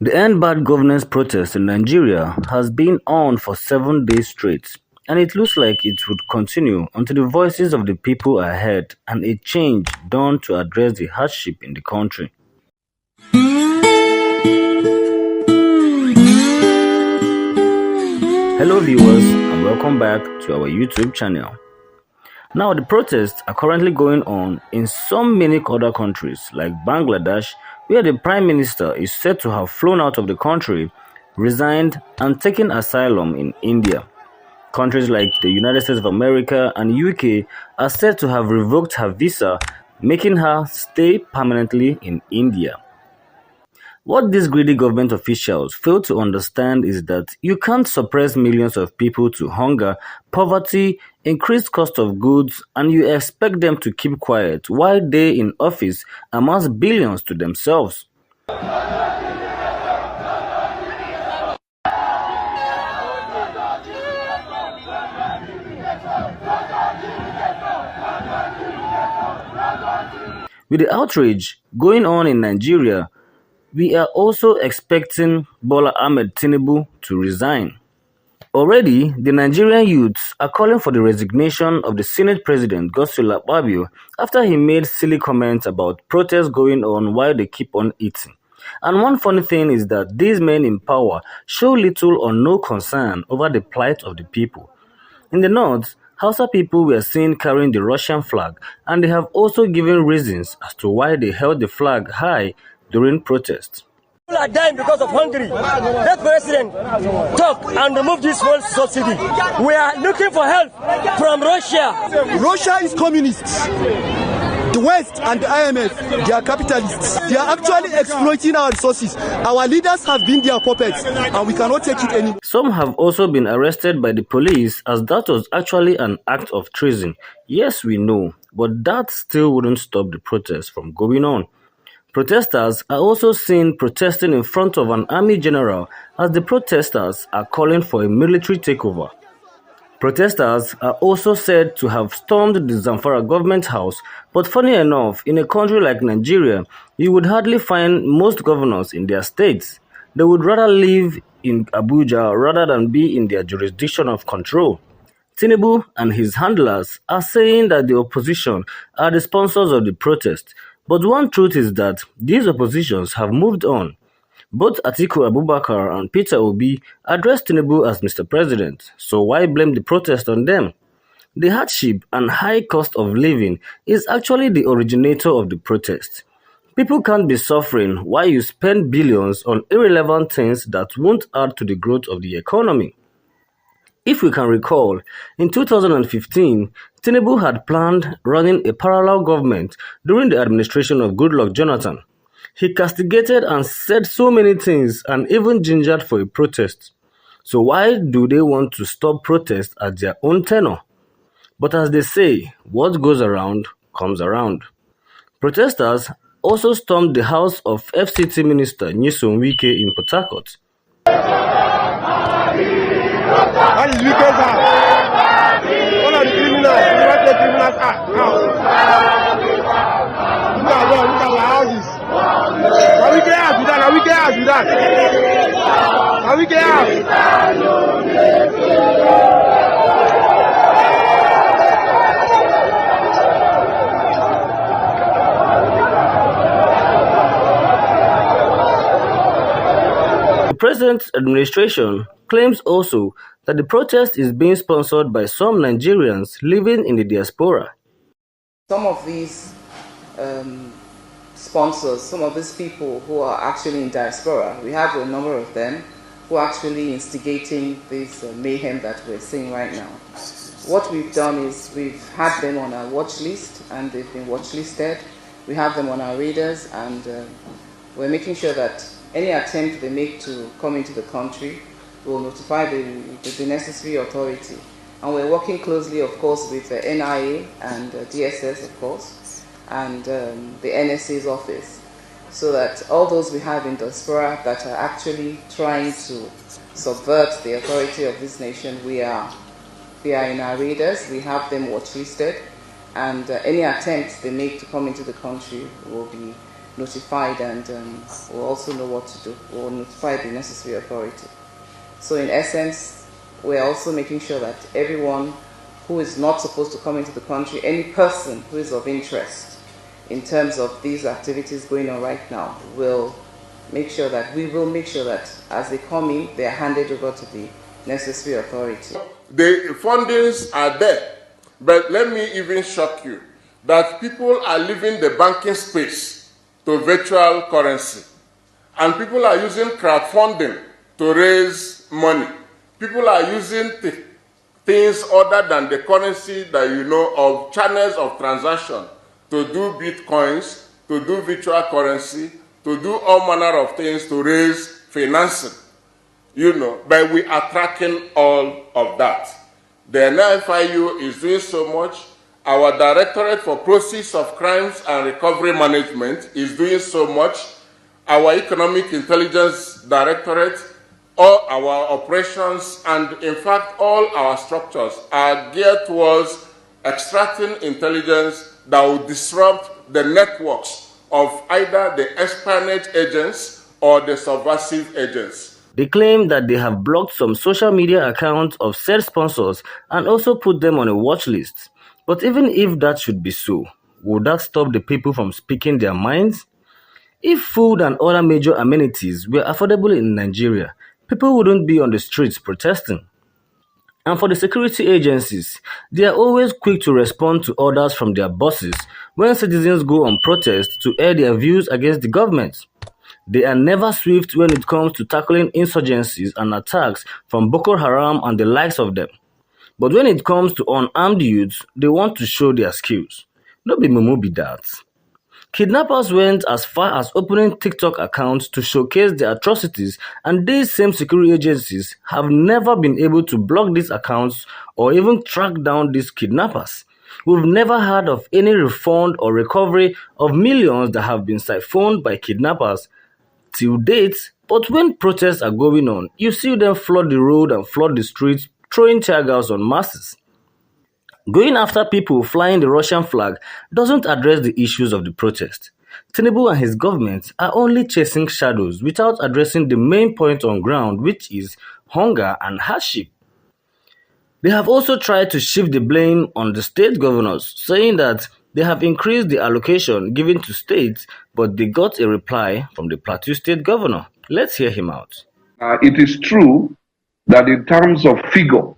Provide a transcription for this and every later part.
The End Bad Governance protest in Nigeria has been on for 7 days straight, and it looks like it would continue until the voices of the people are heard and a change done to address the hardship in the country. Hello viewers and welcome back to our YouTube channel. Now the protests are currently going on in many other countries like Bangladesh, where the Prime Minister is said to have flown out of the country, resigned and taken asylum in India. Countries like the United States of America and UK are said to have revoked her visa, making her stay permanently in India. What these greedy government officials fail to understand is that you can't suppress millions of people to hunger, poverty, increased cost of goods, and you expect them to keep quiet while they in office amass billions to themselves. With the outrage going on in Nigeria, we are also expecting Bola Ahmed Tinubu to resign. Already, the Nigerian youths are calling for the resignation of the Senate President Godswill Akpabio after he made silly comments about protests going on while they keep on eating. And one funny thing is that these men in power show little or no concern over the plight of the people. In the north, Hausa people were seen carrying the Russian flag, and they have also given reasons as to why they held the flag high during protests. People are dying because of hungry. Let president talk and remove this whole subsidy. We are looking for help from Russia. Russia is communists. The West and the IMF, they are capitalists. They are actually exploiting our resources. Our leaders have been their puppets, and we cannot take it anymore. Some have also been arrested by the police, as that was actually an act of treason. Yes, we know, but that still wouldn't stop the protests from going on. Protesters are also seen protesting in front of an army general, as the protesters are calling for a military takeover. Protesters are also said to have stormed the Zamfara government house, but funny enough, in a country like Nigeria, you would hardly find most governors in their states. They would rather live in Abuja rather than be in their jurisdiction of control. Tinubu and his handlers are saying that the opposition are the sponsors of the protest, but one truth is that these oppositions have moved on. Both Atiku Abubakar and Peter Obi addressed Tinubu as Mr. President, so why blame the protest on them? The hardship and high cost of living is actually the originator of the protest. People can't be suffering while you spend billions on irrelevant things that won't add to the growth of the economy. If we can recall, in 2015, Tinubu had planned running a parallel government during the administration of Goodluck Jonathan. He castigated and said so many things and even gingered for a protest. So why do they want to stop protests at their own tenor? But as they say, what goes around comes around. Protesters also stormed the house of FCT Minister Nyesom Wike in Port Harcourt. That is Wike's house. One of the criminals, the criminals house. Look at our houses. Now we get out with that. Now we get out with that. Now we get out. The president's administration claims also that the protest is being sponsored by some Nigerians living in the diaspora. Some of these sponsors, some of these people who are actually in diaspora, we have a number of them who are actually instigating this mayhem that we're seeing right now. What we've done is we've had them on our watch list, and they've been watch listed. We have them on our radars, and we're making sure that any attempt they make to come into the country will notify the necessary authority. And we're working closely, of course, with the NIA and DSS, of course, and the NSA's office, so that all those we have in diaspora that are actually trying to subvert the authority of this nation, we are in our radars. We have them watch listed, and any attempts they make to come into the country will be notified, and will also know what to do. We'll notify the necessary authority. So in essence, we're also making sure that everyone who is not supposed to come into the country, any person who is of interest in terms of these activities going on right now, we will make sure that as they come in, they are handed over to the necessary authority. The fundings are there, but let me even shock you that people are leaving the banking space to virtual currency, and people are using crowdfunding to raise money. People are using things other than the currency that you know of, channels of transaction, to do bitcoins, to do virtual currency, to do all manner of things to raise financing. But we are tracking all of that. The NFIU is doing so much. Our Directorate for Proceeds of Crimes and Recovery Management is doing so much. Our Economic Intelligence Directorate, all our operations, and in fact all our structures are geared towards extracting intelligence that will disrupt the networks of either the espionage agents or the subversive agents. They claim that they have blocked some social media accounts of said sponsors and also put them on a watch list. But even if that should be so, would that stop the people from speaking their minds? If food and other major amenities were affordable in Nigeria, people wouldn't be on the streets protesting. And for the security agencies, they are always quick to respond to orders from their bosses when citizens go on protest to air their views against the government. They are never swift when it comes to tackling insurgencies and attacks from Boko Haram and the likes of them. But when it comes to unarmed youths, they want to show their skills. No be mumu be that. Kidnappers went as far as opening TikTok accounts to showcase their atrocities, and these same security agencies have never been able to block these accounts or even track down these kidnappers. We've never heard of any refund or recovery of millions that have been siphoned by kidnappers till date, but when protests are going on, you see them flood the road and flood the streets, throwing tear gas on masses. Going after people flying the Russian flag doesn't address the issues of the protest. Tinubu and his government are only chasing shadows without addressing the main point on ground, which is hunger and hardship. They have also tried to shift the blame on the state governors, saying that they have increased the allocation given to states, but they got a reply from the Plateau State governor. Let's hear him out. It is true that in terms of figure,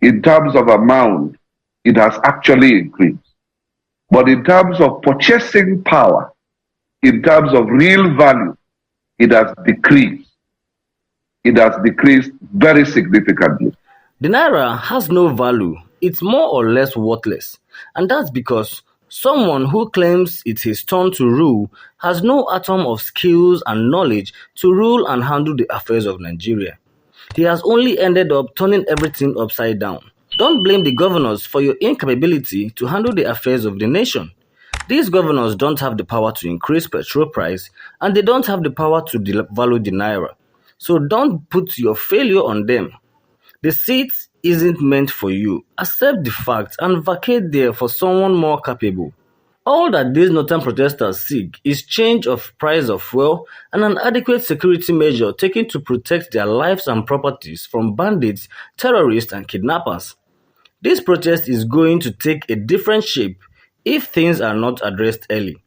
in terms of amount, it has actually increased. But in terms of purchasing power, in terms of real value, it has decreased. It has decreased very significantly. The Naira has no value. It's more or less worthless. And that's because someone who claims it's his turn to rule has no atom of skills and knowledge to rule and handle the affairs of Nigeria. He has only ended up turning everything upside down. Don't blame the governors for your incapability to handle the affairs of the nation. These governors don't have the power to increase petrol price, and they don't have the power to devalue the Naira. So don't put your failure on them. The seat isn't meant for you. Accept the fact and vacate there for someone more capable. All that these northern protesters seek is change of price of fuel and an adequate security measure taken to protect their lives and properties from bandits, terrorists, and kidnappers. This protest is going to take a different shape if things are not addressed early.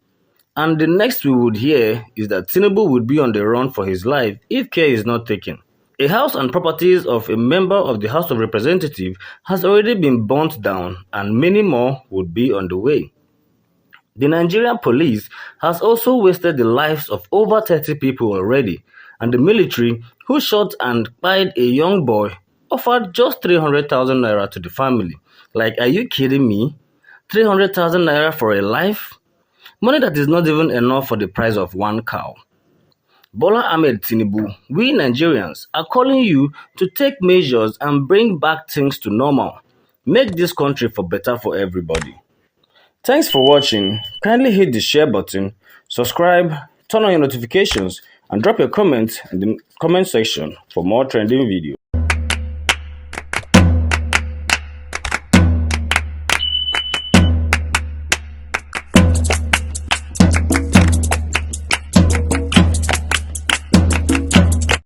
And the next we would hear is that Tinubu would be on the run for his life if care is not taken. A house and properties of a member of the House of Representatives has already been burnt down, and many more would be on the way. The Nigerian police has also wasted the lives of over 30 people already, and the military, who shot and killed a young boy, offered just 300,000 naira to the family. Like, are you kidding me? 300,000 naira for a life? Money that is not even enough for the price of one cow. Bola Ahmed Tinubu, we Nigerians are calling you to take measures and bring back things to normal. Make this country for better for everybody. Thanks for watching. Kindly hit the share button, subscribe, turn on your notifications, and drop your comments in the comment section for more trending videos.